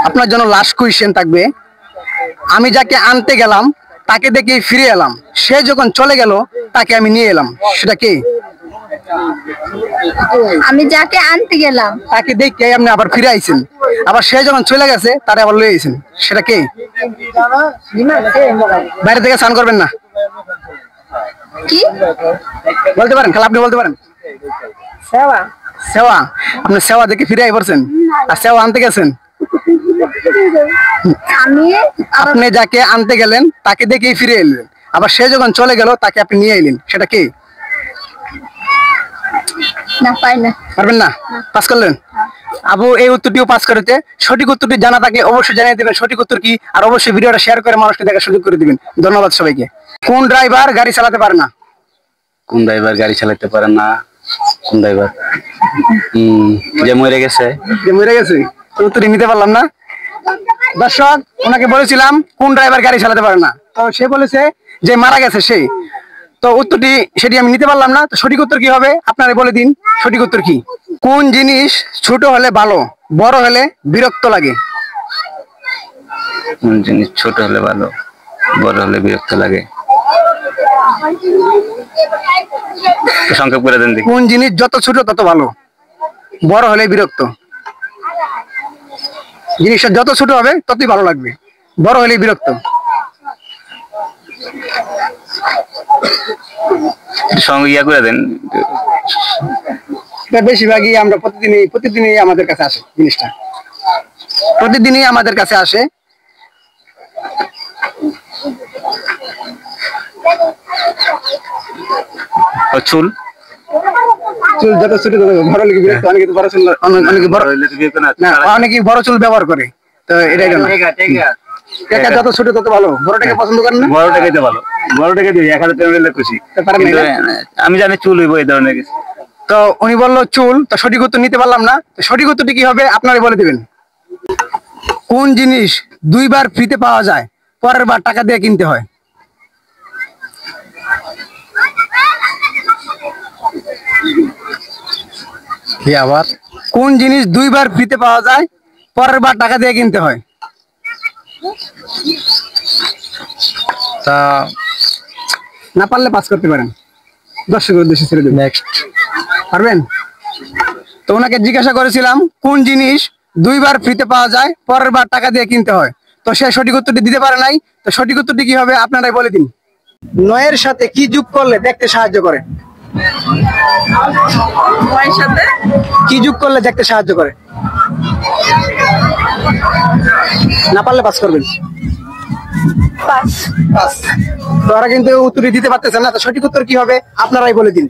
আপনার জন্য last question থাকবে। আমি যাকে আনতে গেলাম তাকে দেখে ফিরে এলাম, সে যখন চলে গেল তাকে আমি নিয়ে এলাম, সেটা কে? আমি যাকে আনতে গেলাম তাকে দেখে আপনি আবার ফিরে আইছেন, আবার সে যখন চলে গেছে তারে আবার লয়ে আইছেন, সেটা কে? বাইরে থেকে স্নান করবেন না, কি বলতে পারেন, খালা আপনি বলতে পারেন। সেবা সেবা, আপনি সেবা দেখে ফিরে আই পড়ছেন আর সেবা আনতে গেছেন। আমি আপনি যাকে আনতে গেলেন তাকে দেখেই ফিরে এলেন, আবার সে যখন চলে গেল তাকে আপনি নিয়ে এলেন, সেটা কে? না পাই না। পারবেন না? পাস করলেন? আবু এই উত্তরটিও পাস করেছে। সঠিক উত্তরটি জানা থাকলে অবশ্যই জানিয়ে দেবেন সঠিক উত্তর কি, আর অবশ্যই ভিডিওটা শেয়ার করে মানুষকে দেখার সুযোগ করে দিবেন। ধন্যবাদ সবাইকে। কোন ড্রাইভার গাড়ি চালাতে পারে না? কোন ড্রাইভার গাড়ি চালাতে পারে না? কোন ড্রাইভার যে মরে গেছে? যে মরে গেছে, উত্তরটি নিতে পারলাম না। দর্শক, ওনাকে বলেছিলাম কোন ড্রাইভার গাড়ি চালাতে পারে না, তো সে বলেছে যে মারা গেছে সে। তো উত্তরটি সেটি আমি নিতে পারলাম না। তো সঠিক উত্তর কি হবে আপনারা বলে দিন, সঠিক উত্তর কি? কোন জিনিস ছোট হলে ভালো, বড় হলে বিরক্ত লাগে? কোন জিনিস ছোট হলে ভালো, বড় হলে বিরক্ত লাগে? সংক্ষেপ করে দেন দেখি। কোন জিনিস যত ছোট তত ভালো, বড় হলে বিরক্ত? জিনিসটা যত ছোট হবে ততই ভালো লাগবে, বড় হলে বিরক্ত। সঙ্গে ইয়া করে দেন। এটা বেশিরভাগই আমরা প্রতিদিনই আমাদের কাছে আসে, জিনিসটা প্রতিদিনই আমাদের কাছে আসে। চুল। চুল যত ছোট তত বড় হলে বিরক্ত। অনেকে তো বড় চুল, অনেকে বড় চুল ব্যবহার করে, তো এটাই জন্য। টাকা যত ছোট তত ভালো, বড়টাকে পছন্দ করেন না? বড়টাকে তো ভালো, বড়টাকে দিই 1000 টাকা খুশি। আমি জানি চুল হইব এই ধরনের কিছু। তো উনি বললো চুল, তো সঠিক উত্তর নিতে পারলাম না। তো সঠিক উত্তরটি কি হবে আপনারা বলে দিবেন। কোন জিনিস দুইবার ফ্রিতে পাওয়া যায়, পরের বার টাকা দিয়ে কিনতে হয়? কি আবার? কোন জিনিস দুইবার ফ্রিতে পাওয়া যায়, পরের বার টাকা দিয়ে কিনতে হয়? তা না পারলে পাস করতে পারেন, দর্শকের উদ্দেশ্যে ছেড়ে দেবেন। নেক্সট পারবেন? তো ওনাকে জিজ্ঞাসা করেছিলাম কোন জিনিস দুইবার ফ্রিতে পাওয়া যায়, পরের বার টাকা দিয়ে কিনতে হয়, তো সে সঠিক উত্তরটি দিতে পারে নাই। তো সঠিক উত্তরটি কি হবে আপনারাই বলে দিন। নয়ের সাথে কি যোগ করলে দেখতে সাহায্য করে? নয়ের সাথে কি যোগ করলে দেখতে সাহায্য করে? না পারলে পাস করবেন। পাস। তো ওরা কিন্তু উত্তরই দিতে পারতেছেন না। তো সঠিক উত্তর কি হবে আপনারাই বলে দিন।